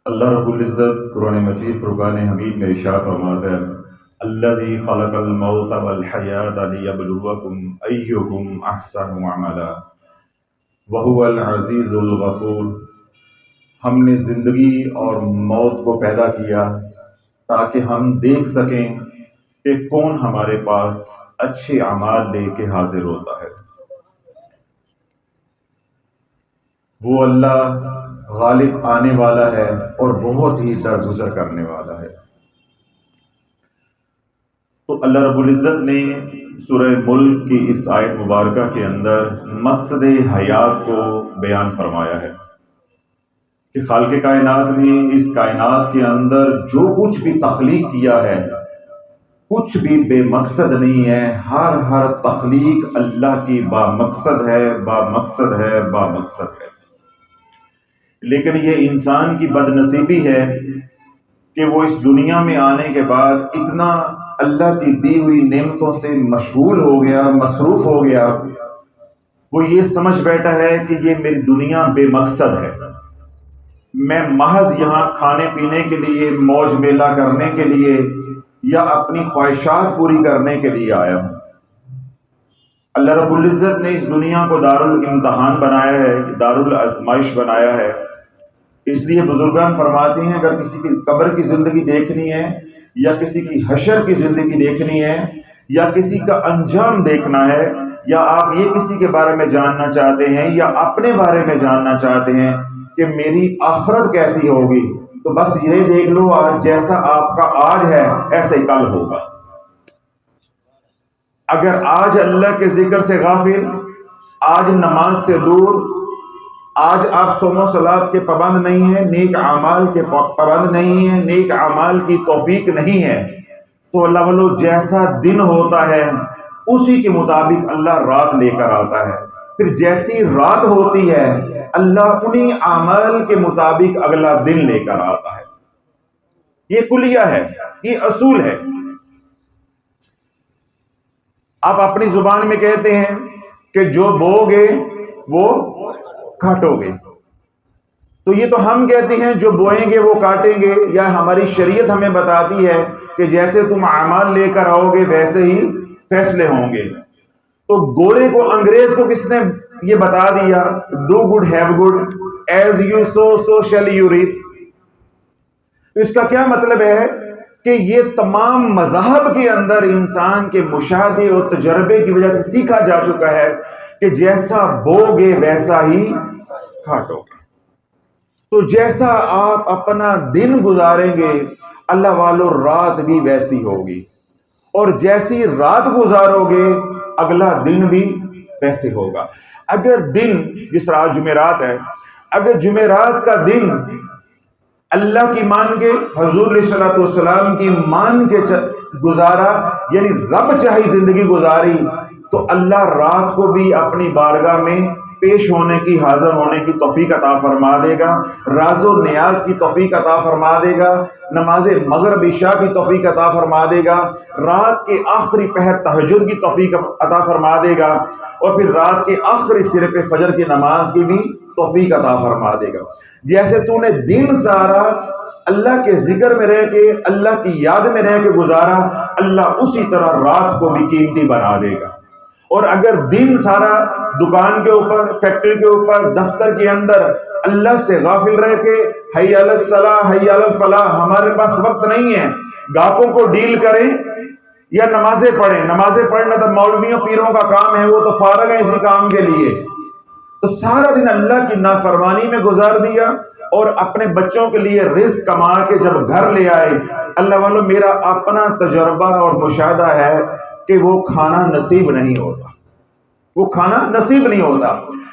اللہ رب العزت قرآن مجید فرقان حمید میں ارشاد فرماتا ہے الذی خلق الموت والحیات لیبلوکم ایکم احسن عملا وہو العزیز الغفور۔ ہم نے زندگی اور موت کو پیدا کیا تاکہ ہم دیکھ سکیں کہ کون ہمارے پاس اچھے اعمال لے کے حاضر ہوتا ہے۔ وہ اللہ غالب آنے والا ہے اور بہت ہی درگزر کرنے والا ہے۔ تو اللہ رب العزت نے سورہ ملک کی اس آیت مبارکہ کے اندر مقصد حیات کو بیان فرمایا ہے کہ خالق کائنات نے اس کائنات کے اندر جو کچھ بھی تخلیق کیا ہے کچھ بھی بے مقصد نہیں ہے، ہر تخلیق اللہ کی با مقصد ہے، با مقصد ہے، با مقصد ہے۔ لیکن یہ انسان کی بد نصیبی ہے کہ وہ اس دنیا میں آنے کے بعد اتنا اللہ کی دی ہوئی نعمتوں سے مشغول ہو گیا، مصروف ہو گیا، وہ یہ سمجھ بیٹھا ہے کہ یہ میری دنیا بے مقصد ہے، میں محض یہاں کھانے پینے کے لیے، موج میلہ کرنے کے لیے یا اپنی خواہشات پوری کرنے کے لیے آیا ہوں۔ اللہ رب العزت نے اس دنیا کو دار الامتحان بنایا ہے، دار الازمائش بنایا ہے۔ اس لیے بزرگان فرماتے ہیں اگر کسی کی قبر کی زندگی دیکھنی ہے یا کسی کی حشر کی زندگی دیکھنی ہے یا کسی کا انجام دیکھنا ہے یا آپ یہ کسی کے بارے میں جاننا چاہتے ہیں یا اپنے بارے میں جاننا چاہتے ہیں کہ میری آخرت کیسی ہوگی، تو بس یہ دیکھ لو آج جیسا آپ کا آج ہے ایسے ہی کل ہوگا۔ اگر آج اللہ کے ذکر سے غافل، آج نماز سے دور، آج آپ صوم و صلات کے پابند نہیں ہیں، نیک اعمال کے پابند نہیں ہیں، نیک اعمال کی توفیق نہیں ہے، تو اللہ والو جیسا دن ہوتا ہے اسی کے مطابق اللہ رات لے کر آتا ہے، پھر جیسی رات ہوتی ہے اللہ انہی اعمال کے مطابق اگلا دن لے کر آتا ہے۔ یہ کلیہ ہے، یہ اصول ہے۔ آپ اپنی زبان میں کہتے ہیں کہ جو بو گے وہ کاٹو گے، تو یہ تو ہم کہتے ہیں جو بوئیں گے وہ کاٹیں گے، یا ہماری شریعت ہمیں بتاتی ہے کہ جیسے تم اعمال لے کر آؤ گے ویسے ہی فیصلے ہوں گے۔ تو گورے کو انگریز کو کس نے یہ بتا دیا do good have good as you sow so shall you reap. اس کا کیا مطلب ہے کہ یہ تمام مذاہب کے اندر انسان کے مشاہدے اور تجربے کی وجہ سے سیکھا جا چکا ہے کہ جیسا بو گے ویسا ہی کاٹو گے۔ تو جیسا آپ اپنا دن گزاریں گے اللہ والو رات بھی ویسی ہوگی، اور جیسی رات گزارو گے اگلا دن بھی ویسے ہوگا۔ اگر دن جس طرح جمعرات ہے، اگر جمعرات کا دن اللہ کی مان کے، حضور علیہ الصلوۃ والسلام کی مان کے گزارا، یعنی رب چاہی زندگی گزاری، تو اللہ رات کو بھی اپنی بارگاہ میں پیش ہونے کی، حاضر ہونے کی توفیق عطا فرما دے گا، راز و نیاز کی توفیق عطا فرما دے گا، نماز مغرب عشاء کی توفیق عطا فرما دے گا، رات کے آخری پہر تہجد کی توفیق عطا فرما دے گا، اور پھر رات کے آخری سرے پہ فجر کی نماز کی بھی توفیق عطا فرما دے گا۔ جیسے تو نے دن سارا اللہ کے ذکر میں رہ کے، اللہ کی یاد میں رہ کے گزارا، اللہ اسی طرح رات کو بھی قیمتی بنا دے گا۔ اور اگر دن سارا دکان کے اوپر، فیکٹری کے اوپر، دفتر کے اندر اللہ سے غافل رہ کے حی علی الصلاح حی علی الفلاح، ہمارے پاس وقت نہیں ہے، گاہکوں کو ڈیل کریں یا نمازیں پڑھیں، نمازیں پڑھنا تو مولویوں پیروں کا کام ہے، وہ تو فارغ ہے اسی کام کے لیے، تو سارا دن اللہ کی نافرمانی میں گزار دیا، اور اپنے بچوں کے لیے رزق کما کے جب گھر لے آئے، اللہ والو میرا اپنا تجربہ اور مشاہدہ ہے کہ وہ کھانا نصیب نہیں ہوتا، وہ کھانا نصیب نہیں ہوتا۔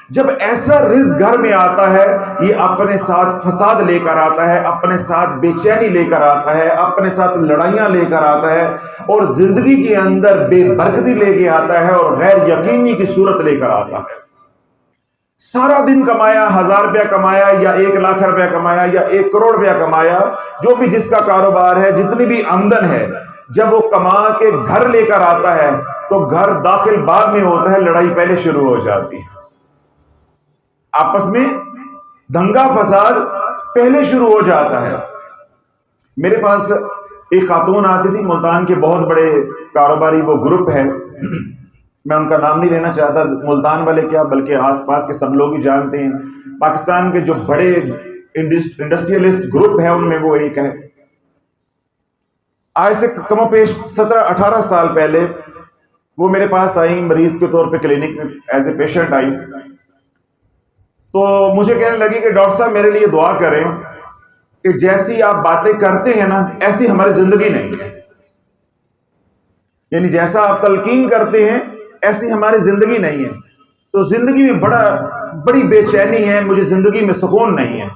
جب ایسا رزق گھر میں آتا ہے یہ اپنے ساتھ فساد لے کر آتا ہے، اپنے ساتھ بے چینی لے کر آتا ہے، اپنے ساتھ لڑائیاں لے کر آتا ہے، اور زندگی کے اندر بے برکتی لے کے آتا ہے، اور غیر یقینی کی صورت لے کر آتا ہے۔ سارا دن کمایا، 1000 روپیہ کمایا یا 1,00,000 روپیہ کمایا یا 1 کروڑ روپیہ کمایا، جو بھی جس کا کاروبار ہے، جتنی بھی آمدن ہے، جب وہ کما کے گھر لے کر آتا ہے تو گھر داخل بعد میں ہوتا ہے، لڑائی پہلے شروع ہو جاتی ہے، آپس میں دنگا فساد پہلے شروع ہو جاتا ہے. میرے پاس ایک خاتون آتی تھی ملتان کے، بہت بڑے کاروباری وہ گروپ ہے، میں ان کا نام نہیں لینا چاہتا، ملتان والے کیا بلکہ آس پاس کے سب لوگ ہی جانتے ہیں، پاکستان کے جو بڑے انڈسٹریلسٹ گروپ ہے ان میں وہ ایک ہے. آج سے کم و بیش 17-18 سال پہلے وہ میرے پاس آئی، مریض کے طور پہ کلینک میں ایز اے پیشنٹ آئی. تو مجھے کہنے لگی کہ ڈاکٹر صاحب میرے لیے دعا کریں کہ جیسی آپ باتیں کرتے ہیں نا ایسی ہماری زندگی نہیں ہے، یعنی جیسا آپ تلقین کرتے ہیں ایسی ہماری زندگی نہیں ہے. تو زندگی میں بڑی بے چینی ہے، مجھے زندگی میں سکون نہیں ہے.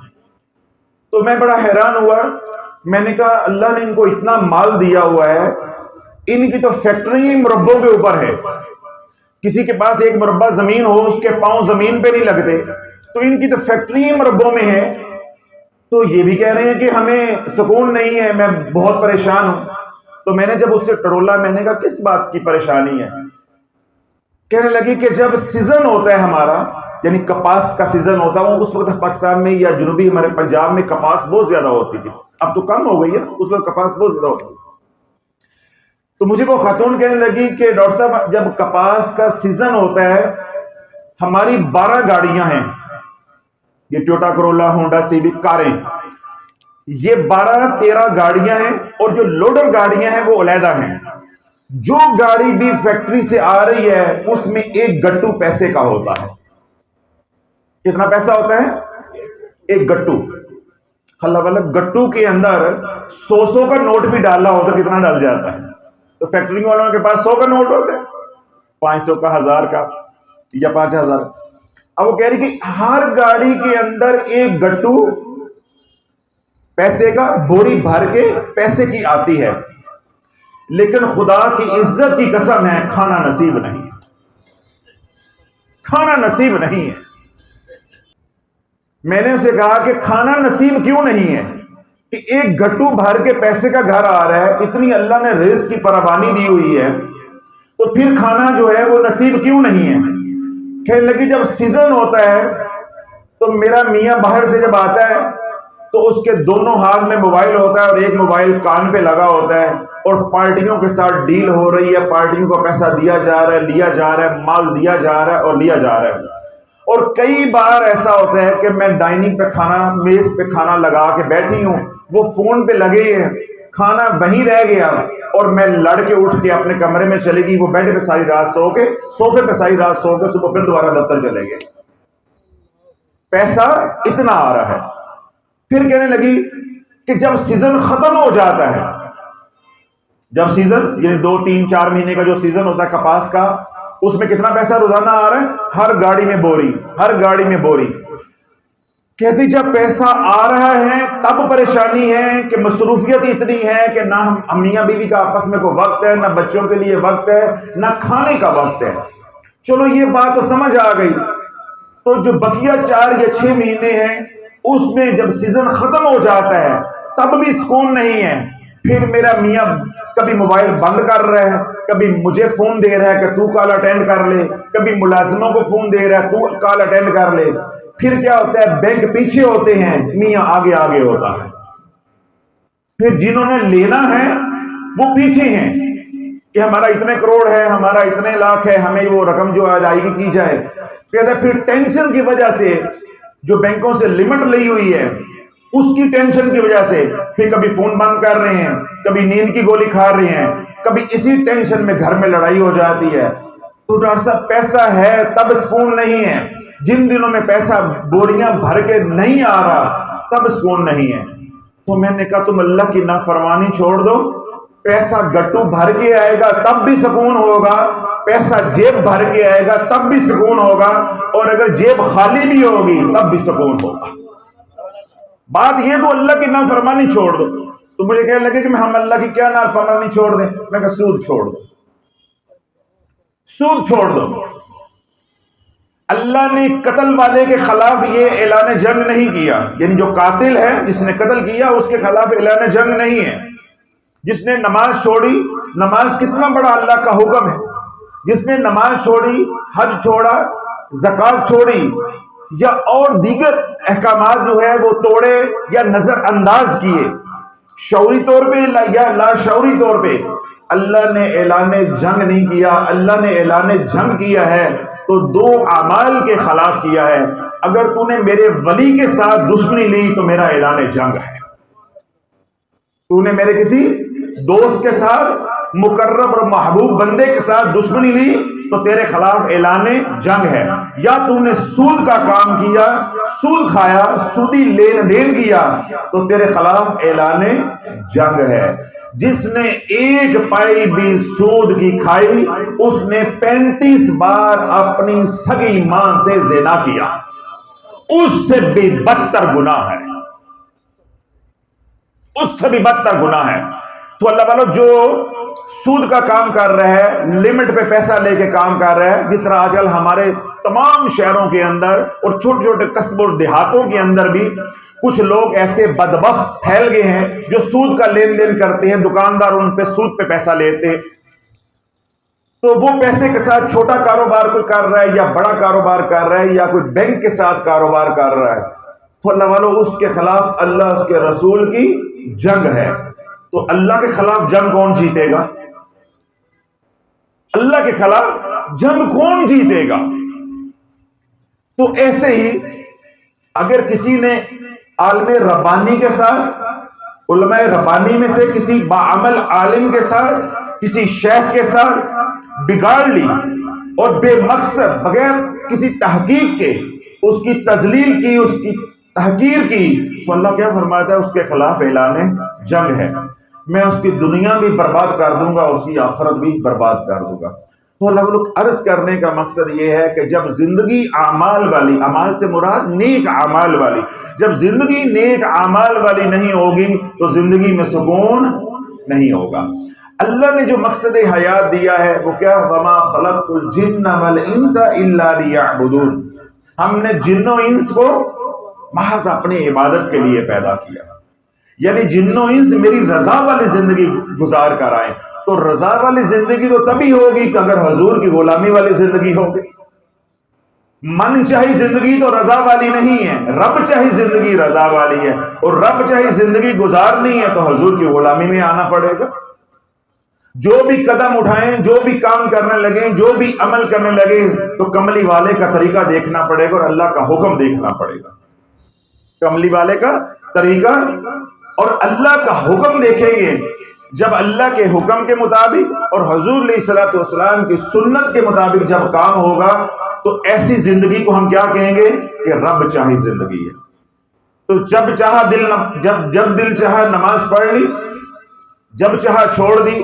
تو میں بڑا حیران ہوا. میں نے کہا اللہ نے ان کو اتنا مال دیا ہوا ہے، ان کی تو فیکٹری ہی مربوں کے اوپر ہے. کسی کے پاس ایک مربع زمین ہو اس کے پاؤں زمین پہ نہیں لگتے، تو ان کی تو فیکٹری ہی مربوں میں ہے. تو یہ بھی کہہ رہے ہیں کہ ہمیں سکون نہیں ہے، میں بہت پریشان ہوں. تو میں نے جب اس سے ٹرولا، میں نے کہا کس بات کی پریشانی ہے؟ کہنے لگی کہ جب سیزن ہوتا ہے ہمارا، یعنی کپاس کا سیزن ہوتا ہے، اس وقت پاکستان میں یا جنوبی ہمارے پنجاب میں کپاس بہت زیادہ ہوتی تھی، اب تو کم ہو گئی ہے، اس وقت کپاس بہت زیادہ ہوتی تھی. تو مجھے وہ خاتون کہنے لگی کہ ڈاکٹر صاحب جب کپاس کا سیزن ہوتا ہے، ہماری 12 گاڑیاں ہیں، یہ ٹویوٹا کرولا، ہونڈا سیوک کاریں، یہ 12-13 گاڑیاں ہیں، اور جو لوڈر گاڑیاں ہیں وہ علیحدہ ہیں. جو گاڑی بھی فیکٹری سے آ رہی ہے اس میں ایک گٹو پیسے کا ہوتا ہے. کتنا پیسہ ہوتا ہے؟ ایک گٹو. اللہ والا گٹو کے اندر 100 کا نوٹ بھی ڈالنا ہوتا، کتنا ڈال جاتا ہے. تو فیکٹری والوں کے پاس 100 کا نوٹ ہوتا ہے، 500 کا، 1000 کا یا 5000. اب وہ کہہ رہی کہ ہر گاڑی کے اندر ایک گٹو پیسے کا بوری بھر کے پیسے کی آتی ہے، لیکن خدا کی عزت کی قسم ہے کھانا نصیب نہیں ہے. کھانا نصیب نہیں ہے. میں نے اسے کہا کہ کھانا نصیب کیوں نہیں ہے؟ کہ ایک گٹو بھر کے پیسے کا گھر آ رہا ہے، اتنی اللہ نے رزق کی فراوانی دی ہوئی ہے، تو پھر کھانا جو ہے وہ نصیب کیوں نہیں ہے؟ کہنے لگی جب سیزن ہوتا ہے تو میرا میاں باہر سے جب آتا ہے تو اس کے دونوں ہاتھ میں موبائل ہوتا ہے اور ایک موبائل کان پہ لگا ہوتا ہے، اور پارٹیوں کے ساتھ ڈیل ہو رہی ہے، پارٹیوں کو پیسہ دیا جا رہا ہے، لیا جا رہا ہے، مال دیا جا رہا ہے اور لیا جا رہا ہے. اور کئی بار ایسا ہوتا ہے کہ میں ڈائننگ پہ کھانا، میز پہ کھانا لگا کے بیٹھی ہوں، وہ فون پہ لگے ہیں، کھانا وہیں رہ گیا، اور میں لڑ کے اٹھ کے اپنے کمرے میں چلے گی، وہ بیڈ پہ ساری رات سو کے، صوفے پہ ساری رات سو کے، صبح پھر دوبارہ دفتر چلے گئے. پیسا اتنا آ رہا ہے. پھر کہنے لگی کہ جب سیزن ختم ہو جاتا ہے، جب سیزن یعنی 2-3-4 مہینے کا جو سیزن ہوتا ہے کپاس کا، اس میں کتنا پیسہ روزانہ آ رہا ہے؟ ہر گاڑی میں بوری، ہر گاڑی میں بوری. کہتی جب پیسہ آ رہا ہے تب پریشانی ہے کہ مصروفیت اتنی ہے کہ نہ ہم میاں بیوی کا آپس میں کوئی وقت ہے، نہ بچوں کے لیے وقت ہے، نہ کھانے کا وقت ہے. چلو یہ بات تو سمجھ آ گئی. تو جو بقیہ 4 یا 6 مہینے ہیں اس میں جب سیزن ختم ہو جاتا ہے تب بھی سکون نہیں ہے. پھر میرا میاں کبھی موبائل بند کر رہا ہے، کبھی مجھے فون دے رہا ہے کہ تو کال اٹینڈ کر لے، کبھی ملازموں کو فون دے رہا ہے تو کال اٹینڈ کر لے. پھر کیا ہوتا ہے؟ بینک پیچھے ہوتے ہیں، میاں آگے آگے ہوتا ہے. پھر جنہوں نے لینا ہے وہ پیچھے ہیں کہ ہمارا اتنے کروڑ ہے، ہمارا اتنے لاکھ ہے، ہمیں وہ رقم جو ادائیگی کی جائے. کہتا ہے پھر ٹینشن کی وجہ سے جو بینکوں سے لمٹ لی ہوئی ہے اس کی ٹینشن کی وجہ سے پھر کبھی فون بند کر رہے ہیں، کبھی نیند کی گولی کھا رہے ہیں، کبھی اسی ٹینشن میں گھر میں لڑائی ہو جاتی ہے. تو ڈاکٹر صاحب پیسہ ہے تب سکون نہیں ہے. جن دنوں میں پیسہ بوریاں بھر کے نہیں آ رہا تب سکون نہیں ہے. تو میں نے کہا تم اللہ کی نافرمانی چھوڑ دو، پیسہ گٹو بھر کے آئے گا تب بھی سکون ہوگا، پیسہ جیب بھر کے آئے گا تب بھی سکون ہوگا، اور اگر جیب خالی بھی ہوگی تب بھی سکون ہوگا. بات یہ تو اللہ کی نافرمانی چھوڑ دو. تو مجھے کہنے لگے کہ ہم اللہ کی کیا نافرمانی چھوڑ دیں؟ میں کہا سود چھوڑ دو، سود چھوڑ دو. اللہ نے قتل والے کے خلاف یہ اعلان جنگ نہیں کیا، یعنی جو قاتل ہے جس نے قتل کیا اس کے خلاف اعلان جنگ نہیں ہے. جس نے نماز چھوڑی، نماز کتنا بڑا اللہ کا حکم ہے، جس نے نماز چھوڑی، حج چھوڑا، زکوٰۃ چھوڑی، یا اور دیگر احکامات جو ہے وہ توڑے یا نظر انداز کیے، شعوری طور پہ یا لاشعوری طور پہ، اللہ نے اعلان جنگ نہیں کیا، اللہ نے اعلان جنگ کیا ہے تو دو اعمال کے خلاف کیا ہے۔ اگر تو نے میرے ولی کے ساتھ دشمنی لی تو میرا اعلان جنگ ہے، تو نے میرے کسی دوست کے ساتھ، مقرب اور محبوب بندے کے ساتھ دشمنی لی تو تیرے خلاف اعلان جنگ ہے، یا تم نے سود کا کام کیا، سود کھایا، سودی لین دین کیا تو تیرے خلاف اعلان جنگ ہے۔ جس نے ایک پائی بھی سود کی کھائی اس نے 35 بار اپنی سگی ماں سے زنا کیا، اس سے بھی بدتر گناہ ہے، اس سے بھی بدتر گناہ ہے۔ تو اللہ والو جو سود کا کام کر رہا ہے، لمٹ پہ پیسہ لے کے کام کر رہا ہے، جس طرح آج کل ہمارے تمام شہروں کے اندر اور چھوٹے چھوٹے قصبوں اور دیہاتوں کے اندر بھی کچھ لوگ ایسے بدبخت پھیل گئے ہیں جو سود کا لین دین کرتے ہیں، دکاندار ان پہ سود پہ پیسہ لیتے ہیں، تو وہ پیسے کے ساتھ چھوٹا کاروبار کوئی کر رہا ہے یا بڑا کاروبار کر رہا ہے یا کوئی بینک کے ساتھ کاروبار کر رہا ہے، تو اللہ والو اس کے خلاف اللہ اس کے رسول کی جنگ ہے۔ تو اللہ کے خلاف جنگ کون جیتے گا؟ اللہ کے خلاف جنگ کون جیتے گا؟ تو ایسے ہی اگر کسی نے عالم ربانی کے ساتھ، علماء ربانی میں سے کسی باعمل عالم کے ساتھ، کسی شیخ کے ساتھ بگاڑ لی اور بے مقصد بغیر کسی تحقیق کے اس کی تذلیل کی، اس کی تحقیر کی، تو اللہ کیا فرماتا ہے؟ اس کے خلاف اعلان جنگ ہے، میں اس کی دنیا بھی برباد کر دوں گا، اس کی آخرت بھی برباد کر دوں گا۔ تو اللہ لوگ عرض کرنے کا مقصد یہ ہے کہ جب زندگی اعمال والی، اعمال سے مراد نیک اعمال والی، جب زندگی نیک اعمال والی نہیں ہوگی تو زندگی میں سکون نہیں ہوگا۔ اللہ نے جو مقصد حیات دیا ہے وہ کیا؟ وَمَا خَلَقْتُ الْجِنَّ وَالْإِنسَ إِلَّا لِيَعْبُدُونَ، ہم نے جن و انس کو محض اپنی عبادت کے لیے پیدا کیا، یعنی جن و انس میری رضا والی زندگی گزار کر آئیں۔ تو رضا والی زندگی تو تبھی ہوگی کہ اگر حضور کی غلامی والی زندگی ہوگی۔ من چاہی زندگی تو رضا والی نہیں ہے، رب چاہی زندگی رضا والی ہے، اور رب چاہی زندگی گزارنی ہے تو حضور کی غلامی میں آنا پڑے گا۔ جو بھی قدم اٹھائیں، جو بھی کام کرنے لگیں، جو بھی عمل کرنے لگیں تو کملی والے کا طریقہ دیکھنا پڑے گا اور اللہ کا حکم دیکھنا پڑے گا۔ کملی والے کا طریقہ اور اللہ کا حکم دیکھیں گے۔ جب اللہ کے حکم کے مطابق اور حضور علیہ الصلوۃ والسلام کی سنت کے مطابق جب کام ہوگا تو ایسی زندگی کو ہم کیا کہیں گے کہ رب چاہی زندگی ہے۔ تو جب چاہا جب دل چاہا نماز پڑھ لی، جب چاہا چھوڑ دی،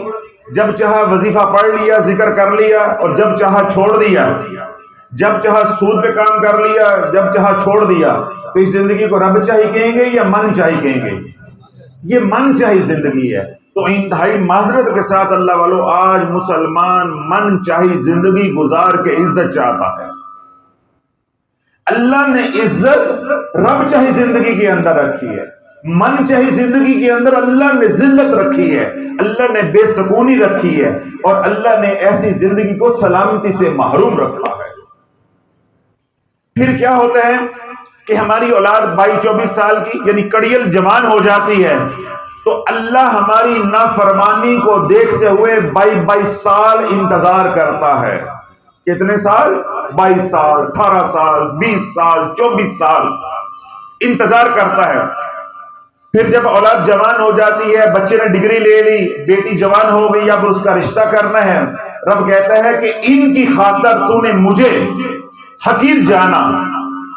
جب چاہا وظیفہ پڑھ لیا، ذکر کر لیا، اور جب چاہا چھوڑ دیا، جب چاہا سود پہ کام کر لیا، جب چاہا چھوڑ دیا، تو اس زندگی کو رب چاہی کہیں گے یا من چاہی کہیں گے؟ یہ من چاہی زندگی ہے۔ تو انتہائی معذرت کے ساتھ اللہ والو آج مسلمان من چاہی زندگی گزار کے عزت چاہتا ہے۔ اللہ نے عزت رب چاہی زندگی کے اندر رکھی ہے، من چاہی زندگی کے اندر اللہ نے ذلت رکھی ہے، اللہ نے بے سکونی رکھی ہے، اور اللہ نے ایسی زندگی کو سلامتی سے محروم رکھا ہے۔ پھر کیا ہوتا ہے کہ ہماری اولاد 22-24 سال کی یعنی کڑیل جوان ہو جاتی ہے تو اللہ ہماری نافرمانی کو دیکھتے ہوئے 22 سال انتظار کرتا ہے۔ کتنے سال؟ 22 سال، 18 سال، 20 سال، 24 سال انتظار کرتا ہے۔ پھر جب اولاد جوان ہو جاتی ہے، بچے نے ڈگری لے لی، بیٹی جوان ہو گئی، اب اس کا رشتہ کرنا ہے، رب کہتا ہے کہ ان کی خاطر تو نے مجھے حقیر جانا،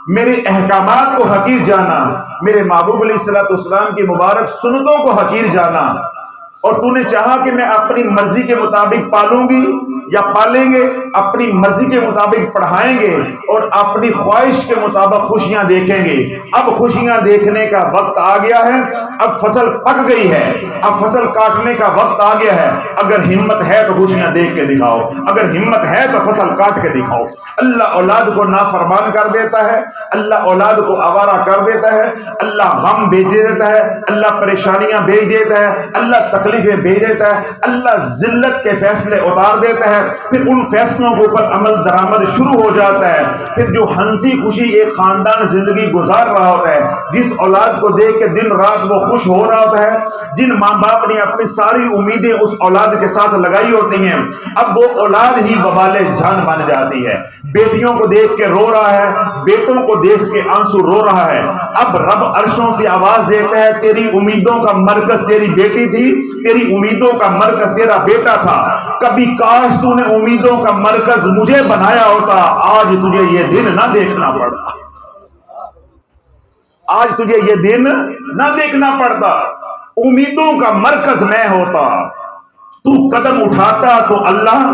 میرے احکامات کو حقیر جانا، میرے محبوب علیہ الصلوۃ والسلام کی مبارک سنتوں کو حقیر جانا، اور تو نے چاہا کہ میں اپنی مرضی کے مطابق پالوں گی یا پالیں گے، اپنی مرضی کے مطابق پڑھائیں گے اور اپنی خواہش کے مطابق خوشیاں دیکھیں گے۔ اب خوشیاں دیکھنے کا وقت آ گیا ہے، اب فصل پک گئی ہے، اب فصل کاٹنے کا وقت آ گیا ہے۔ اگر ہمت ہے تو خوشیاں دیکھ کے دکھاؤ، اگر ہمت ہے تو فصل کاٹ کے دکھاؤ۔ اللہ اولاد کو نافرمان کر دیتا ہے، اللہ اولاد کو آوارہ کر دیتا ہے، اللہ غم بھیج دیتا ہے، اللہ پریشانیاں بھیج دیتا ہے، اللہ تکلیفیں بھیج دیتا ہے، اللہ ذلت کے فیصلے اتار دیتا ہے، ہے، پھر ان فیصلوں کے اوپر عمل درآمد شروع ہو جاتا ہے۔ پھر جو ہنسی خوشی ایک خاندان زندگی گزار رہا ہوتا ہے، جس اولاد کو دیکھ کے دن رات وہ خوش ہو رہا ہوتا ہے، جن ماں باپ نے اپنی ساری امیدیں اس اولاد کے ساتھ لگائی ہوتی ہیں، اب وہ اولاد ہی وبال جان بن جاتی ہے۔ بیٹیوں کو دیکھ کے رو رہا ہے، بیٹوں کو دیکھ کے آنسو رو رہا ہے۔ اب رب عرشوں سے آواز دیتا ہے، تیری امیدوں کا مرکز تیری بیٹی تھی، تیری امیدوں کا مرکز تیرا بیٹا تھا، کبھی کاش تو نے امیدوں کا مرکز مجھے بنایا ہوتا، آج تجھے یہ دن نہ دیکھنا پڑتا، آج تجھے یہ دن نہ دیکھنا پڑتا، امیدوں کا مرکز میں ہوتا۔ تو قدم اٹھاتا تو اللہ،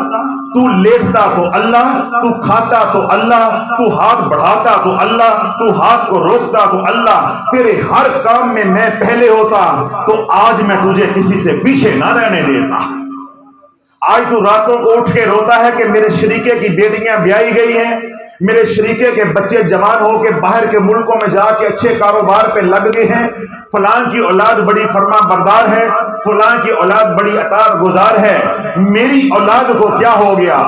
تو لیٹتا تو اللہ، تو کھاتا تو اللہ، تو ہاتھ بڑھاتا تو اللہ، تو ہاتھ کو روکتا تو اللہ، تیرے ہر کام میں میں پہلے ہوتا، تو آج میں تجھے کسی سے پیچھے نہ رہنے دیتا۔ آج تو راتوں کو اٹھ کے روتا ہے کہ میرے شریکے کی بیٹیاں بیائی گئی ہیں، میرے شریکے کے بچے جوان ہو کے باہر کے ملکوں میں جا کے اچھے کاروبار پہ لگ گئے ہیں، فلاں کی اولاد بڑی فرما بردار ہے، فلاں کی اولاد بڑی اطاعت گزار ہے، میری اولاد کو کیا ہو گیا؟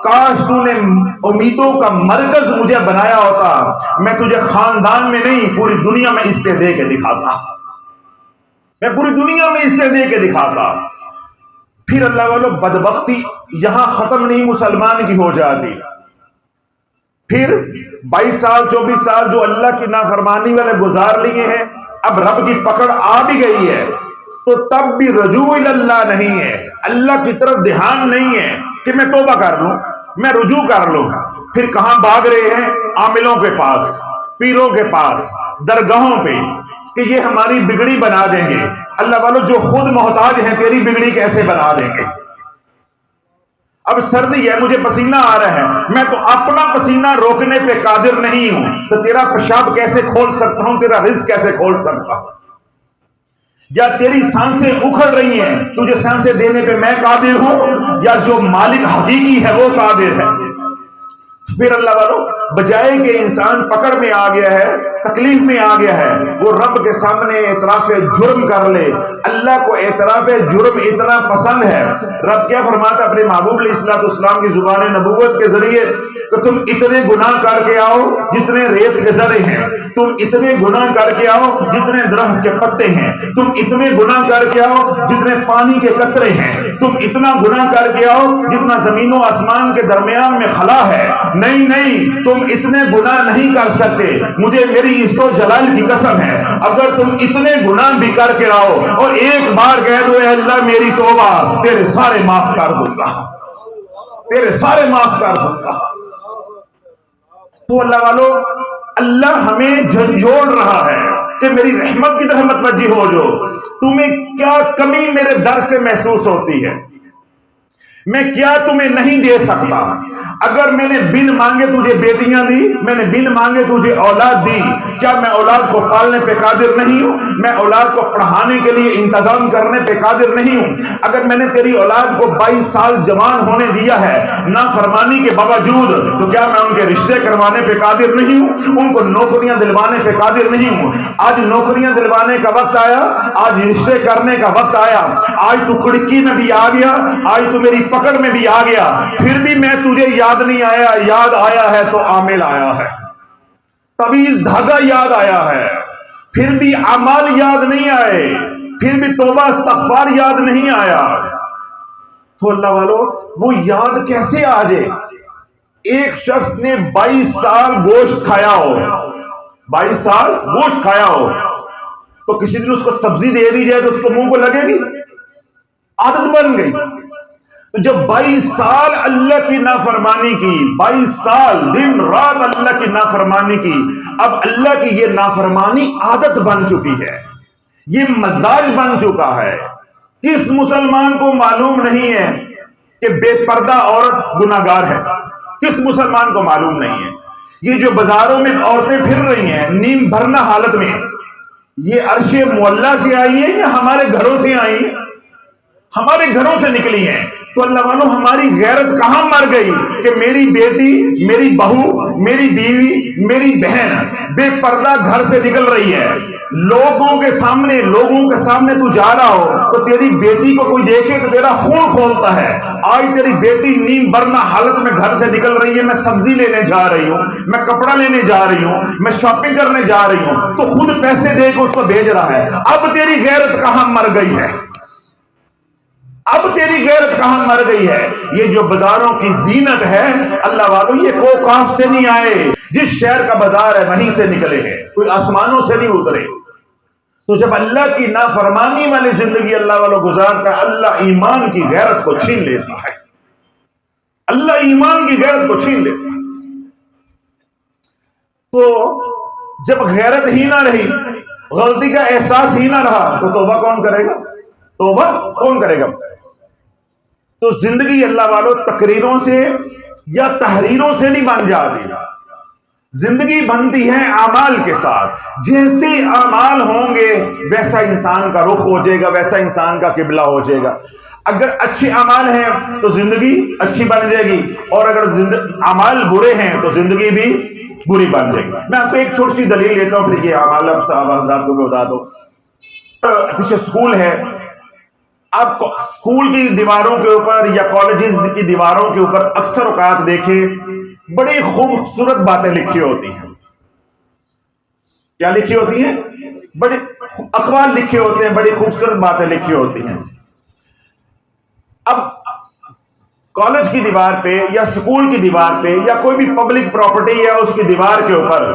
کاش تو نے امیدوں کا مرکز مجھے بنایا ہوتا، میں تجھے خاندان میں نہیں پوری دنیا میں عزتیں دے کے دکھاتا، میں پوری دنیا میں عزتیں دے کے دکھاتا۔ پھر اللہ والو بدبختی یہاں ختم نہیں مسلمان کی ہو جاتی، پھر 22 سال 24 سال جو اللہ کی نافرمانی والے گزار لیے ہیں، اب رب کی پکڑ آ بھی گئی ہے، تو تب بھی رجوع اللہ نہیں ہے، اللہ کی طرف دھیان نہیں ہے کہ میں توبہ کر لوں، میں رجوع کر لوں۔ پھر کہاں بھاگ رہے ہیں؟ عاملوں کے پاس، پیروں کے پاس، درگاہوں پہ، کہ یہ ہماری بگڑی بنا دیں گے۔ اللہ والو جو خود محتاج ہیں تیری بگڑی کیسے بنا دیں گے؟ اب سردی ہے، مجھے پسینہ آ رہا ہے، میں تو اپنا پسینہ روکنے پہ قادر نہیں ہوں، تو تیرا پیشاب کیسے کھول سکتا ہوں، تیرا رزق کیسے کھول سکتا ہوں؟ یا تیری سانسیں اکھڑ رہی ہیں، تجھے سانسیں دینے پہ میں قادر ہوں، یا جو مالک حقیقی ہے وہ قادر ہے؟ پھر اللہ والو بجائے کہ انسان پکڑ میں آ گیا ہے، تکلیف میں آ گیا ہے، وہ رب کے سامنے اعتراف جرم کر لے۔ اللہ کو اعتراف جرم اتنا پسند ہے، رب کیا فرماتا اپنے محبوب علیہ السلام کی زبان نبوت کے ذریعے کہ تم اتنے گناہ کر کے آؤ جتنے ریت کے ذرے ہیں، تم اتنے گناہ کر کے آؤ جتنے درخت کے پتے ہیں، تم اتنے گناہ کر کے آؤ جتنے پانی کے قطرے ہیں، تم اتنا گناہ کر کے آؤ جتنا زمین و آسمان کے درمیان میں خلا ہے۔ نہیں نہیں، تم اتنے گناہ نہیں کر سکتے، مجھے میری عزت و جلال کی قسم ہے، اگر تم اتنے گناہ بھی کر کے آؤ اور ایک بار کہہ دو اے اللہ میری توبہ، تیرے سارے معاف کر دوں گا، تیرے سارے معاف کر دوں گا۔ تو اللہ والو اللہ ہمیں جھنجھوڑ رہا ہے کہ میری رحمت کی طرف متوجہ ہو جو، تمہیں کیا کمی میرے در سے محسوس ہوتی ہے، میں کیا تمہیں نہیں دے سکتا؟ اگر میں نے بن مانگے تجھے بیٹیاں دی، میں نے بن مانگے تجھے اولاد دی، کیا میں اولاد کو پالنے پہ قادر نہیں ہوں؟ میں اولاد کو پڑھانے کے لیے انتظام کرنے پہ قادر نہیں ہوں؟ اگر میں نے تیری اولاد کو 22 سال جوان ہونے دیا ہے نافرمانی کے باوجود، تو کیا میں ان کے رشتے کروانے پہ قادر نہیں ہوں؟ ان کو نوکریاں دلوانے پہ قادر نہیں ہوں؟ آج نوکریاں دلوانے کا وقت آیا، آج رشتے کرنے کا وقت آیا، آج تو کڑکی میں بھی آ گیا، آج تو میری پکڑ میں بھی آ گیا، پھر بھی میں تجھے یاد نہیں آیا۔ یاد آیا ہے تو عامل آیا ہے، تعویذ دھاگا یاد آیا ہے، پھر بھی اعمال یاد نہیں آئے، پھر بھی توبہ استغفار یاد نہیں آیا۔ تو اللہ والو وہ یاد کیسے آ جائے؟ ایک شخص نے 22 سال گوشت کھایا ہو، 22 سال گوشت کھایا ہو، تو کسی دن اس کو سبزی دے دی جائے تو اس کو منہ کو لگے گی؟ عادت بن گئی۔ تو جب 22 سال اللہ کی نافرمانی کی، 22 سال دن رات اللہ کی نافرمانی کی، اب اللہ کی یہ نافرمانی عادت بن چکی ہے، یہ مزاج بن چکا ہے۔ کس مسلمان کو معلوم نہیں ہے کہ بے پردہ عورت گناہگار ہے؟ کس مسلمان کو معلوم نہیں ہے؟ یہ جو بازاروں میں عورتیں پھر رہی ہیں نیم بھرنا حالت میں، یہ عرش معلیٰ سے آئی ہیں یا ہمارے گھروں سے آئی ہیں؟ ہمارے گھروں سے نکلی ہیں. تو اللہ والوں ہماری غیرت کہاں مر گئی کہ میری بیٹی، میری بہو، میری بیوی، میری بہن بے پردہ گھر سے نکل رہی ہے. لوگوں کے سامنے تو جا رہا ہو تو تیری بیٹی کو کوئی دیکھے تو تیرا خون کھولتا ہے. آج تیری بیٹی نیم برنا حالت میں گھر سے نکل رہی ہے، میں سبزی لینے جا رہی ہوں، میں کپڑا لینے جا رہی ہوں، میں شاپنگ کرنے جا رہی ہوں، تو خود پیسے دے کے اس کو بھیج رہا ہے. اب تیری غیرت کہاں مر گئی ہے؟ اب تیری غیرت کہاں مر گئی ہے؟ یہ جو بازاروں کی زینت ہے اللہ والوں، یہ کوکاف سے نہیں آئے. جس شہر کا بازار ہے وہیں سے نکلے ہیں، کوئی آسمانوں سے نہیں اترے. تو جب اللہ کی نافرمانی والی زندگی اللہ والوں گزارتا ہے، اللہ ایمان کی غیرت کو چھین لیتا ہے. اللہ ایمان کی غیرت کو چھین لیتا ہے. تو جب غیرت ہی نہ رہی، غلطی کا احساس ہی نہ رہا، تو توبہ کون کرے گا؟ توبہ کون کرے گا؟ تو زندگی اللہ والوں تقریروں سے یا تحریروں سے نہیں بن جاتی. زندگی بنتی ہے اعمال کے ساتھ. جیسے اعمال ہوں گے ویسا انسان کا رخ ہو جائے گا، ویسا انسان کا قبلہ ہو جائے گا. اگر اچھے اعمال ہیں تو زندگی اچھی بن جائے گی، اور اگر اعمال برے ہیں تو زندگی بھی بری بن جائے گی. میں آپ کو ایک چھوٹی سی دلیل لیتا ہوں، پھر یہ اعمال اب صاحب حضرات کو بھی بتا دو. پیچھے سکول ہے، آپ سکول کی دیواروں کے اوپر یا کالجز کی دیواروں کے اوپر اکثر اوقات دیکھیں بڑی خوبصورت باتیں لکھی ہوتی ہیں. کیا لکھی ہوتی ہیں؟ بڑے اقوال لکھے ہوتے ہیں، بڑی خوبصورت باتیں لکھی ہوتی ہیں. اب کالج کی دیوار پہ یا سکول کی دیوار پہ یا کوئی بھی پبلک پراپرٹی ہے اس کی دیوار کے اوپر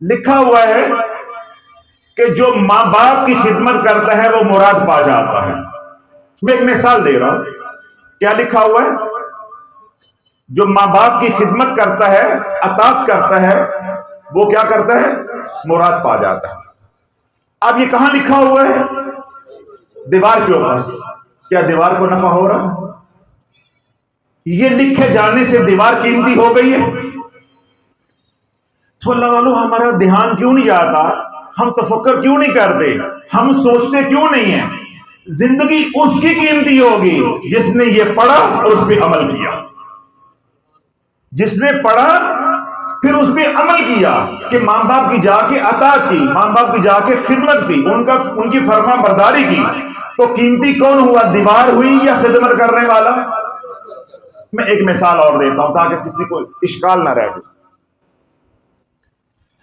لکھا ہوا ہے کہ جو ماں باپ کی خدمت کرتا ہے وہ مراد پا جاتا ہے. میں ایک مثال دے رہا ہوں. کیا لکھا ہوا ہے؟ جو ماں باپ کی خدمت کرتا ہے، اطاعت کرتا ہے، وہ کیا کرتا ہے؟ مراد پا جاتا ہے. اب یہ کہاں لکھا ہوا ہے؟ دیوار کے اوپر. کیا دیوار کو نفع ہو رہا ہے؟ یہ لکھے جانے سے دیوار قیمتی ہو گئی ہے؟ تو اللہ والوں ہمارا دھیان کیوں نہیں جاتا؟ ہم تفکر کیوں نہیں کرتے؟ ہم سوچتے کیوں نہیں ہیں؟ زندگی اس کی قیمتی ہوگی جس نے یہ پڑھا اور اس پہ عمل کیا. جس نے پڑھا پھر اس پہ عمل کیا کہ ماں باپ کی جا کے اطاعت کی، ماں باپ کی جا کے خدمت کی، ان کی فرما برداری کی. تو قیمتی کون ہوا؟ دیوار ہوئی یا خدمت کرنے والا؟ میں ایک مثال اور دیتا ہوں تاکہ کسی کو اشکال نہ رہے.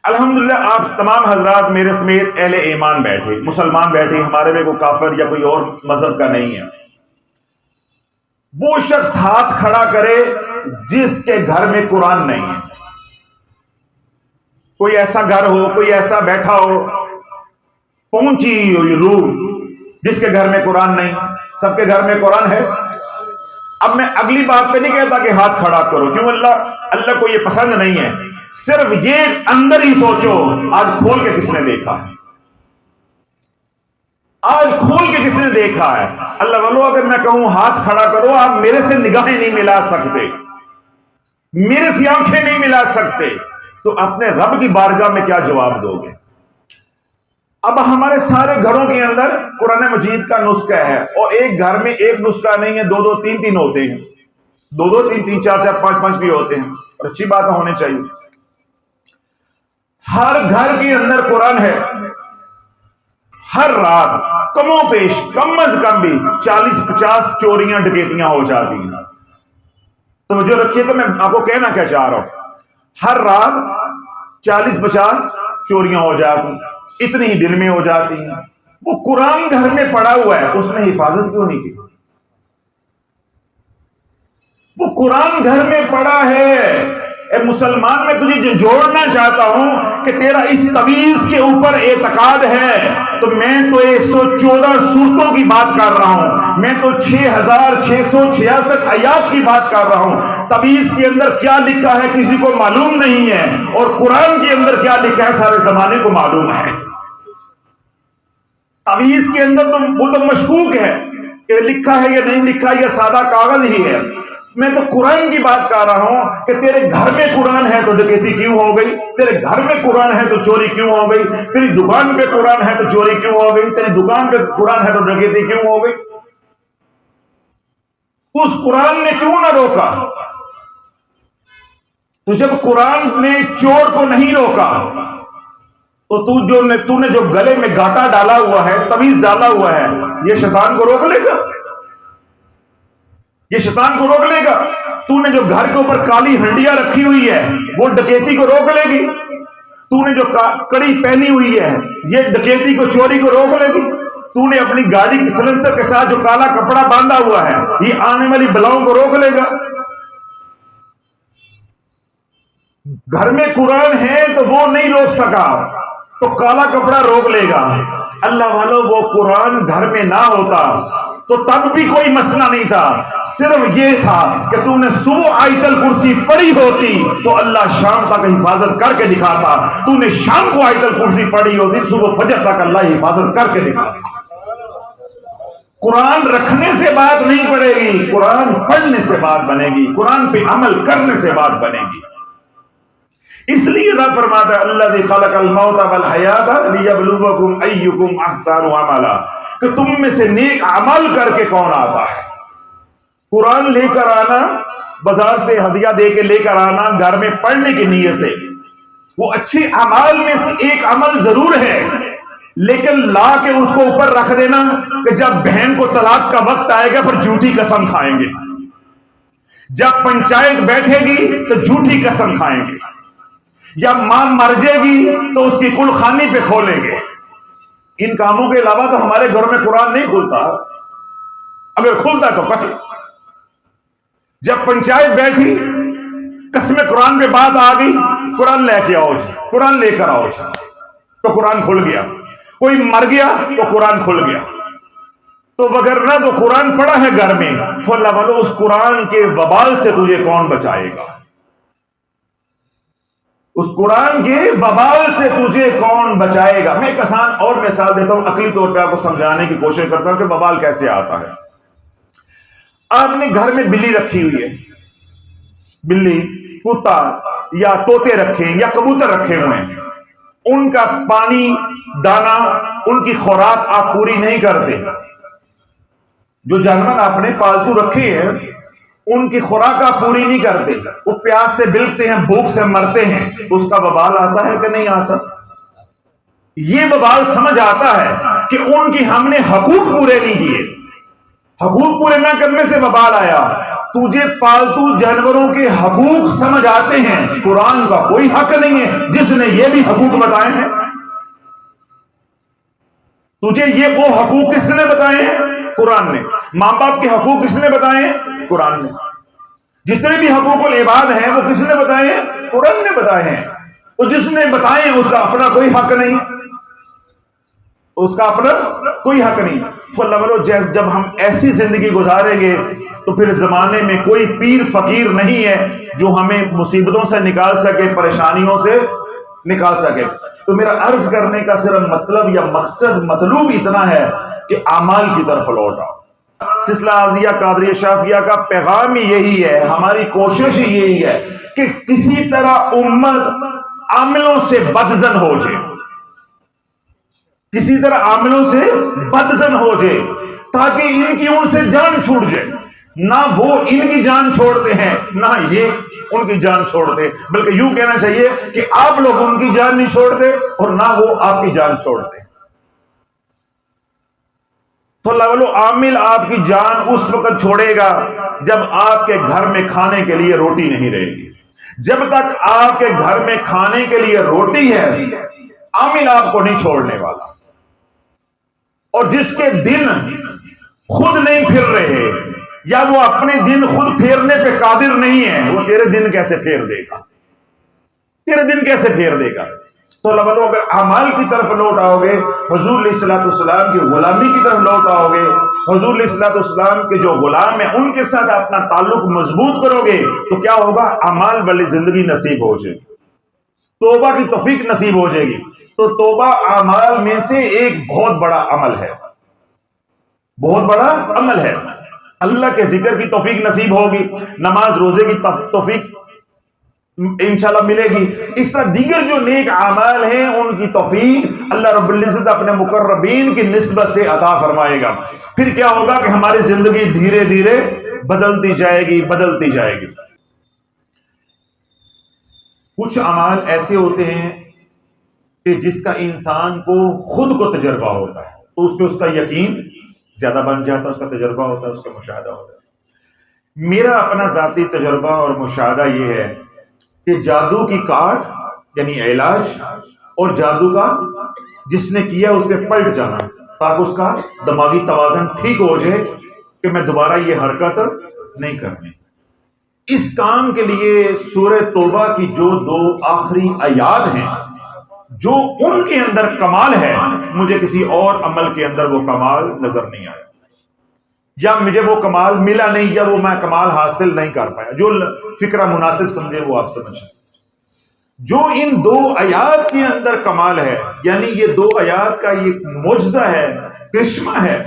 الحمدللہ آپ تمام حضرات میرے سمیت اہل ایمان بیٹھے، مسلمان بیٹھے، ہمارے میں کوئی کافر یا کوئی اور مذہب کا نہیں ہے. وہ شخص ہاتھ کھڑا کرے جس کے گھر میں قرآن نہیں ہے. کوئی ایسا گھر ہو، کوئی ایسا بیٹھا ہو پہنچی ہوئی روح جس کے گھر میں قرآن نہیں. سب کے گھر میں قرآن ہے. اب میں اگلی بات پہ نہیں کہتا کہ ہاتھ کھڑا کرو، کیوں اللہ کو یہ پسند نہیں ہے. صرف یہ اندر ہی سوچو آج کھول کے کس نے دیکھا ہے؟ آج کھول کے کس نے دیکھا ہے؟ اللہ والو اگر میں کہوں ہاتھ کھڑا کرو، آپ میرے سے نگاہیں نہیں ملا سکتے، میرے سے آنکھیں نہیں ملا سکتے، تو اپنے رب کی بارگاہ میں کیا جواب دو گے؟ اب ہمارے سارے گھروں کے اندر قرآن مجید کا نسخہ ہے، اور ایک گھر میں ایک نسخہ نہیں ہے، دو دو تین تین ہوتے ہیں، دو دو تین تین چار چار پانچ پانچ بھی ہوتے ہیں، اور اچھی بات ہونے چاہیے. ہر گھر کے اندر قرآن ہے. ہر رات کم و بیش کم از کم بھی 40-50 چوریاں ڈکیتیاں ہو جاتی ہیں. توجہ رکھیے گا میں آپ کو کہنا کیا چاہ رہا ہوں. ہر رات 40-50 چوریاں ہو جاتی ہیں، اتنی ہی دن میں ہو جاتی ہیں. وہ قرآن گھر میں پڑا ہوا ہے، اس نے حفاظت کیوں نہیں کی؟ وہ قرآن گھر میں پڑا ہے. اے مسلمان میں تجھے جو جوڑنا چاہتا ہوں کہ تیرا اس تویز کے اوپر اعتقاد ہے، تو میں تو 114 سورتوں کی بات کر رہا ہوں، میں تو 6666 آیات کی بات کر رہا ہوں. تویز کے اندر کیا لکھا ہے کسی کو معلوم نہیں ہے، اور قرآن کے اندر کیا لکھا ہے سارے زمانے کو معلوم ہے. تویز کے اندر تو وہ تو مشکوک ہے کہ لکھا ہے یا نہیں لکھا، یا سادہ کاغذ ہی ہے. میں تو قرآن کی بات کر رہا ہوں کہ تیرے گھر میں قرآن ہے تو ڈکیتی کیوں ہو گئی؟ تیرے گھر میں قرآن ہے تو چوری کیوں ہو گئی؟ تیری دکان پہ قرآن ہے تو چوری کیوں ہو گئی؟ تیری دکان پہ قرآن ہے تو ڈکیتی کیوں ہو گئی؟ اس قرآن نے کیوں نہ روکا؟ تو جب قرآن نے چور کو نہیں روکا تو تو نے جو گلے میں گاٹا ڈالا ہوا ہے، تویز ڈالا ہوا ہے، یہ شیطان کو روک لے گا؟ یہ شیطان کو روک لے گا؟ تو نے جو گھر کے اوپر کالی ہنڈیاں رکھی ہوئی ہے وہ ڈکیتی کو روک لے گی؟ تو نے جو کڑی پہنی ہوئی ہے یہ ڈکیتی کو، چوری کو روک لے گی؟ تو نے اپنی گاڑی کے سلنسر کے ساتھ جو کالا کپڑا باندھا ہوا ہے یہ آنے والی بلاؤں کو روک لے گا؟ گھر میں قرآن ہے تو وہ نہیں روک سکا، تو کالا کپڑا روک لے گا۔ اللہ والو، وہ قرآن گھر میں نہ ہوتا تو تب بھی کوئی مسئلہ نہیں تھا، صرف یہ تھا کہ تم نے صبح آیت الکرسی پڑھی ہوتی تو اللہ شام تک حفاظت کر کے دکھاتا، تو نے شام کو آیت الکرسی پڑھی ہوتی صبح فجر تک اللہ حفاظت کر کے دکھاتا۔ قرآن رکھنے سے بات نہیں پڑے گی، قرآن پڑھنے سے بات بنے گی، قرآن پہ عمل کرنے سے بات بنے گی۔ اس لیے رب فرماتا ہے الذی خلق الموت والحیات لیبلوکم ایکم احسن عملا، کہ تم میں سے نیک عمل کر کے کون آتا ہے۔ قرآن لے کر آنا، بازار سے ہدیہ دے کے لے کر آنا گھر میں پڑھنے کی نیت سے، وہ اچھے اعمال میں سے ایک عمل ضرور ہے، لیکن لا کے اس کو اوپر رکھ دینا کہ جب بہن کو طلاق کا وقت آئے گا پھر جھوٹی قسم کھائیں گے، جب پنچایت بیٹھے گی تو جھوٹی قسم کھائیں گے، یا ماں مر جائے گی تو اس کی کل خانی پہ کھولیں گے۔ ان کاموں کے علاوہ تو ہمارے گھر میں قرآن نہیں کھلتا، اگر کھلتا ہے تو کہیں۔ جب پنچایت بیٹھی، قسم قرآن پہ بات آ گئی، قرآن لے کے آؤ جی، قرآن لے کر آؤ جی، تو قرآن کھل گیا۔ کوئی مر گیا تو قرآن کھل گیا، تو وگرنہ تو قرآن پڑا ہے گھر میں، تو اللہ والو اس قرآن کے وبال سے تجھے کون بچائے گا؟ اس قرآن کے وبال سے تجھے کون بچائے گا؟ میں ایک آسان اور مثال دیتا ہوں، عقلی طور پہ آپ کو سمجھانے کی کوشش کرتا ہوں کہ وبال کیسے آتا ہے۔ آپ نے گھر میں بلی رکھی ہوئی ہے، بلی، کتا یا طوطے رکھے ہیں یا کبوتر رکھے ہوئے ہیں، ان کا پانی، دانا، ان کی خوراک آپ پوری نہیں کرتے۔ جو جانور آپ نے پالتو رکھے ہیں ان کی خوراک آپ پوری نہیں کرتے، وہ پیاس سے بلکتے ہیں، بھوک سے مرتے ہیں، اس کا وبال آتا ہے کہ نہیں آتا؟ یہ وبال سمجھ آتا ہے کہ ان کی ہم نے حقوق پورے نہیں کیے، حقوق پورے نہ کرنے سے وبال آیا۔ تجھے پالتو جانوروں کے حقوق سمجھ آتے ہیں، قرآن کا کوئی حق نہیں ہے جس نے یہ بھی حقوق بتائے ہیں۔ تجھے یہ وہ حقوق کس نے بتائے ہیں؟ قرآن نے۔ ماں باپ کے حقوق کس نے بتائے ہیں؟ قرآن نے۔ جتنے بھی حقوق العباد ہیں وہ کس نے بتائے ہیں؟ قرآن نے بتائے ہیں۔ تو جس نے بتائے ہیں اس کا اپنا کوئی حق نہیں ہے، اس کا اپنا کوئی حق نہیں۔ تو اللہ والو، جب ہم ایسی زندگی گزاریں گے تو پھر زمانے میں کوئی پیر فقیر نہیں ہے جو ہمیں مصیبتوں سے نکال سکے، پریشانیوں سے نکال سکے۔ تو میرا عرض کرنے کا صرف مطلب یا مقصد، مطلوب اتنا ہے کہ اعمال کی طرف لوٹ آؤ۔ سلسلہ عازیہ قادریہ شافیہ کا پیغام ہی یہی ہے، ہماری کوشش ہی یہی ہے کہ کسی طرح امت عاملوں سے بدزن ہو جائے، کسی طرح عاملوں سے بدزن ہو جائے تاکہ ان کی ان سے جان چھوٹ جائے۔ نہ وہ ان کی جان چھوڑتے ہیں، نہ یہ ان کی جان چھوڑتے، بلکہ یوں کہنا چاہیے کہ آپ لوگ ان کی جان نہیں چھوڑتے اور نہ وہ آپ کی جان چھوڑتے۔ تو اللہ والو، عامل آپ کی جان اس وقت چھوڑے گا جب آپ کے گھر میں کھانے کے لیے روٹی نہیں رہے گی۔ جب تک آپ کے گھر میں کھانے کے لیے روٹی ہے، عامل آپ کو نہیں چھوڑنے والا۔ اور جس کے دن خود نہیں پھر رہے یا وہ اپنے دن خود پھیرنے پہ قادر نہیں ہے، وہ تیرے دن کیسے پھیر دے گا؟ تیرے دن کیسے پھیر دے گا؟ تو اللہ والو، اگر اعمال کی طرف لوٹ آؤ گے، حضور علیہ الصلوۃ والسلام کی غلامی کی طرف لوٹ آؤ گے، حضور علیہ الصلوۃ والسلام کے جو غلام ہیں ان کے ساتھ اپنا تعلق مضبوط کرو گے تو کیا ہوگا؟ اعمال والی زندگی نصیب ہو جائے گی، توبہ کی توفیق نصیب ہو جائے گی۔ تو توبہ اعمال میں سے ایک بہت بڑا عمل ہے، بہت بڑا عمل ہے۔ اللہ کے ذکر کی توفیق نصیب ہوگی، نماز روزے کی توفیق انشاءاللہ ملے گی، اس طرح دیگر جو نیک اعمال ہیں ان کی توفیق اللہ رب العزت اپنے مقربین کی نسبت سے عطا فرمائے گا۔ پھر کیا ہوگا کہ ہماری زندگی دھیرے دھیرے بدلتی جائے گی، بدلتی جائے گی۔ کچھ اعمال ایسے ہوتے ہیں کہ جس کا انسان کو خود کو تجربہ ہوتا ہے تو اس پہ اس کا یقین زیادہ بن جاتا ہے، اس کا تجربہ ہوتا ہے، اس کا مشاہدہ ہوتا ہے۔ میرا اپنا ذاتی تجربہ اور مشاہدہ یہ ہے کہ جادو کی کاٹ یعنی علاج اور جادو کا جس نے کیا اس پہ پلٹ جانا تاکہ اس کا دماغی توازن ٹھیک ہو جائے کہ میں دوبارہ یہ حرکت نہیں کرنی، اس کام کے لیے سورہ توبہ کی جو 2 آخری آیات ہیں جو ان کے اندر کمال ہے، مجھے کسی اور عمل کے اندر وہ کمال نظر نہیں آیا، یا مجھے وہ کمال ملا نہیں، یا وہ میں کمال حاصل نہیں کر پایا۔ جو فکرہ مناسب سمجھے وہ آپ سمجھیں۔ جو ان 2 آیات کے اندر کمال ہے، یعنی یہ 2 آیات کا یہ معجزہ ہے، کرشمہ ہے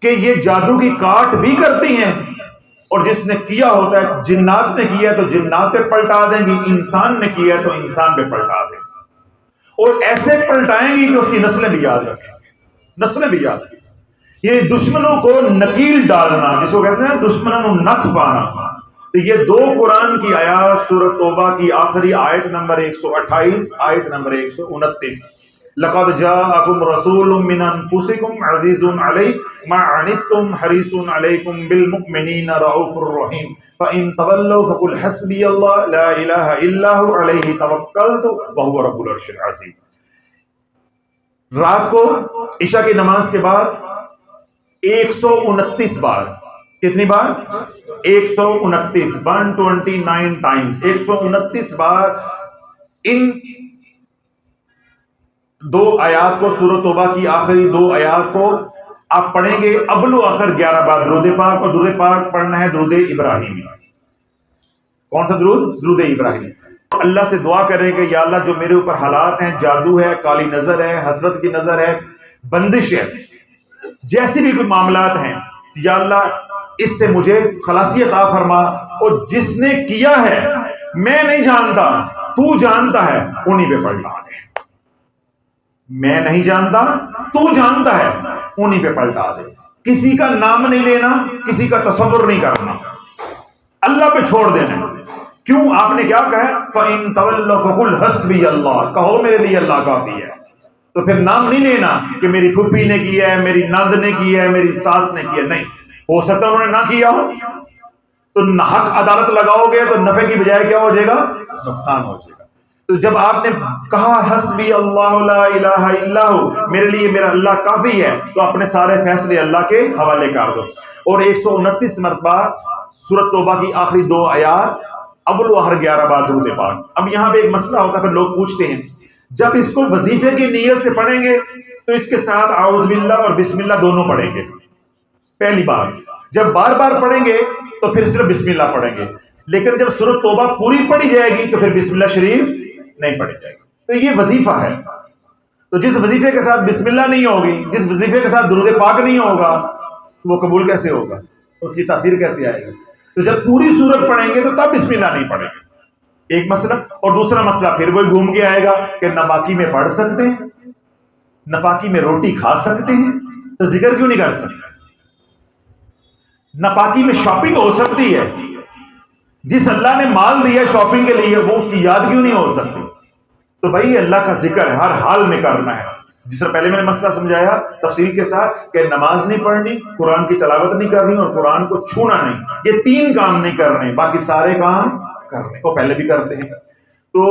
کہ یہ جادو کی کاٹ بھی کرتی ہیں، اور جس نے کیا ہوتا ہے، جنات نے کیا ہے تو جنات پہ پلٹا دیں گی، انسان نے کیا ہے تو انسان پہ پلٹا دیں گی، اور ایسے پلٹائیں گی کہ اس کی نسلیں بھی یاد رکھیں، نسلیں بھی یاد رکھیں۔ یہ دشمنوں کو نکیل ڈالنا، جس کو کہتے ہیں دشمنوں کو نٹھ پانا، تو یہ 2 قرآن کی آیات سورہ توبہ کی آخری آیت نمبر 128 آیت نمبر 129، لقد جاءکم رسول من انفسکم عزیز علیہ ما عنتم حریص علیکم بالمؤمنین رؤوف الرحیم فإن تولوا فقل حسبی اللہ لا الہ الا هو علیہ توکلت وهو رب العرش العظیم۔ رات کو عشاء کی نماز کے بعد 129 بار، کتنی بار؟ 129، 129 ٹائمز، 129 بار ان 2 آیات کو، سورہ توبہ کی آخری 2 آیات کو آپ پڑھیں گے اول و آخر 11 بار درود پاک، اور درود پاک پڑھنا ہے درود ابراہیمی۔ کون سا درود؟ درود ابراہیمی۔ اللہ سے دعا کریں کہ یا اللہ جو میرے اوپر حالات ہیں، جادو ہے، کالی نظر ہے، حسرت کی نظر ہے، بندش ہے، جیسی بھی کوئی معاملات ہیں، یا اللہ اس سے مجھے خلاصی عطا فرما، اور جس نے کیا ہے میں نہیں جانتا، تو جانتا ہے، انہی پہ پلٹا دے۔ میں نہیں جانتا، تو جانتا ہے، انہی پہ پلٹا دے۔ کسی کا نام نہیں لینا، کسی کا تصور نہیں کرنا، اللہ پہ چھوڑ دینا۔ کیوں؟ آپ نے کیا کہا؟ فَإِن تَوَلَّوْا فَقُلْ حَسْبِيَ اللَّهُ، کہو میرے لیے اللہ کافی ہے۔ تو پھر نام نہیں لینا کہ میری پھپھی نے کیا ہے، میری نند نے کیا ہے، میری ساس نے کیا ہے، نہیں، ہو سکتا انہوں نے نہ کیا ہو، تو حق عدالت لگاؤ گے تو نفع کی بجائے کیا ہو جائے گا؟ نقصان ہو جائے گا۔ تو جب آپ نے کہا حسبی اللہ لا الہ الا ہو، میرے لیے میرا اللہ کافی ہے، تو اپنے سارے فیصلے اللہ کے حوالے کر دو۔ اور 129 مرتبہ سورۃ توبہ کی آخری 2 آیات اول و آخر 11 بار درود پاک۔ اب یہاں پہ ایک مسئلہ ہوتا ہے، پھر لوگ پوچھتے ہیں جب اس کو وظیفے کی نیت سے پڑھیں گے تو اس کے ساتھ اعوذ باللہ اور بسم اللہ دونوں پڑھیں گے پہلی بار، جب بار بار پڑھیں گے تو پھر صرف بسم اللہ پڑھیں گے، لیکن جب سورۃ توبہ پوری پڑھی جائے گی تو پھر بسم اللہ شریف نہیں پڑھی جائے گی۔ تو یہ وظیفہ ہے، تو جس وظیفے کے ساتھ بسم اللہ نہیں ہوگی، جس وظیفے کے ساتھ درود پاک نہیں ہوگا، تو وہ قبول کیسے ہوگا، اس کی تاثیر کیسے آئے گی؟ تو جب پوری سورت پڑھیں گے تو تب بسم اللہ نہیں پڑھیں گے، ایک مسئلہ۔ اور دوسرا مسئلہ پھر وہی گھوم کے آئے گا کہ ناپاکی میں پڑھ سکتے ہیں، ناپاکی میں روٹی کھا سکتے ہیں، تو ذکر کیوں نہیں کر سکتے؟ ناپاکی میں شاپنگ ہو سکتی ہے، جس اللہ نے مال دیا شاپنگ کے لیے وہ اس کی یاد کیوں نہیں ہو سکتی؟ تو بھائی اللہ کا ذکر ہر حال میں کرنا ہے۔ جس طرح پہلے میں نے مسئلہ سمجھایا تفصیل کے ساتھ کہ نماز نہیں پڑھنی، قرآن کی تلاوت نہیں کرنی اور قرآن کو چھونا نہیں، یہ 3 کام نہیں کرنے، باقی سارے کام کرنے کو پہلے بھی کرتے ہیں۔ تو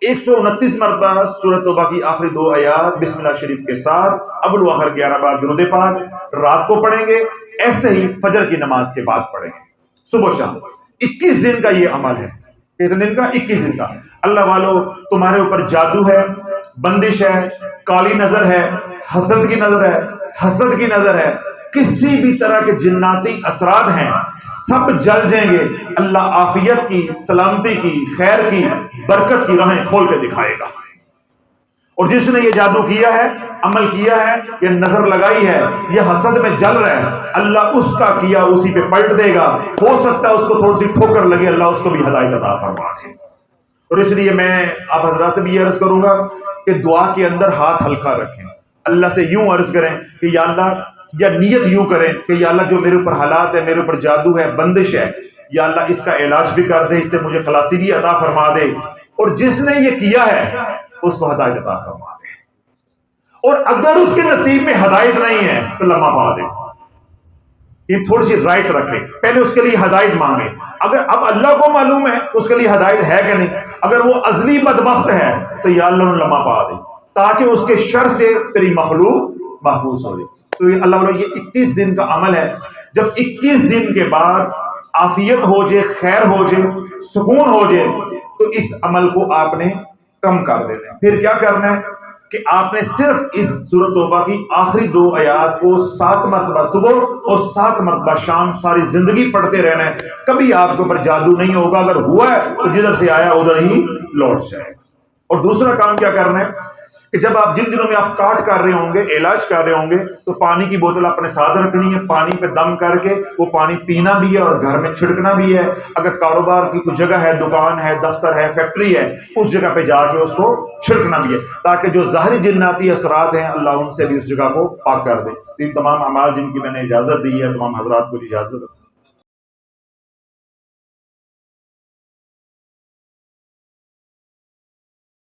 129 مرتبہ سورۃ توبہ کی آخری 2 آیات بسم اللہ شریف کے ساتھ اول و آخر 11 بار درود پاک رات کو پڑھیں گے، ایسے ہی فجر کی نماز کے بعد پڑھیں گے، صبح شام۔ 21 دن کا یہ عمل ہے۔ کتنے دن کا؟ 21 دن کا۔ اللہ والو تمہارے اوپر جادو ہے، بندش ہے، کالی نظر ہے، حسد کی نظر ہے، حسد کی نظر ہے، کسی بھی طرح کے جناتی اثرات ہیں، سب جل جائیں گے۔ اللہ عافیت کی، سلامتی کی، خیر کی، برکت کی راہیں کھول کے دکھائے گا، اور جس نے یہ جادو کیا ہے، عمل کیا ہے، یہ نظر لگائی ہے، یہ حسد میں جل رہا ہے، اللہ اس کا کیا اسی پہ پلٹ دے گا۔ ہو سکتا ہے اس کو تھوڑی سی ٹھوکر لگے، اللہ اس کو بھی ہدایت عطا فرما دے۔ اور اس لیے میں آپ حضرات سے بھی یہ عرض کروں گا کہ دعا کے اندر ہاتھ ہلکا رکھیں، اللہ سے یوں عرض کریں کہ یا اللہ، یا نیت یوں کریں کہ یا اللہ جو میرے اوپر حالات ہے، میرے اوپر جادو ہے، بندش ہے، یا اللہ اس کا علاج بھی کر دے، اس سے مجھے خلاصی بھی عطا فرما دے، اور جس نے یہ کیا ہے اس کو ہدایت عطا فرما دے، اور اگر اس کے نصیب میں ہدایت نہیں ہے تو لمحہ پا دے۔ یہ تھوڑی سی رائٹ رکھیں، پہلے اس کے لیے ہدایت مانگے، اگر اب اللہ کو معلوم ہے اس کے لیے ہدایت ہے کہ نہیں، اگر وہ ازلی بدبخت ہے تو یا اللہ انہوں لمحہ پا دے، تاکہ اس کے شر سے تیری مخلوق محفوظ ہو جائے۔ تو یہ اللہ والوں، یہ 21 دن کا عمل ہے، جب 21 دن کے بعد عافیت ہو جائے، خیر ہو جائے، سکون ہو جائے، تو اس عمل کو آپ نے کم کر دینا ہے۔ پھر کیا کرنا ہے کہ آپ نے صرف اس سورۃ توبہ کی آخری 2 آیات کو 7 مرتبہ صبح اور 7 مرتبہ شام ساری زندگی پڑھتے رہنا ہے۔ کبھی آپ کے اوپر جادو نہیں ہوگا، اگر ہوا ہے تو جدھر سے آیا ادھر ہی لوٹ جائے گا۔ اور دوسرا کام کیا کرنا ہے کہ جب آپ جن دنوں میں آپ کاٹ کر رہے ہوں گے، علاج کر رہے ہوں گے، تو پانی کی بوتل اپنے ساتھ رکھنی ہے، پانی پہ دم کر کے وہ پانی پینا بھی ہے اور گھر میں چھڑکنا بھی ہے۔ اگر کاروبار کی کوئی جگہ ہے، دکان ہے، دفتر ہے، فیکٹری ہے، اس جگہ پہ جا کے اس کو چھڑکنا بھی ہے، تاکہ جو ظاہری جناتی اثرات ہیں اللہ ان سے بھی اس جگہ کو پاک کر دے۔ ان تمام اعمال جن کی میں نے اجازت دی ہے، تمام حضرات کو اجازت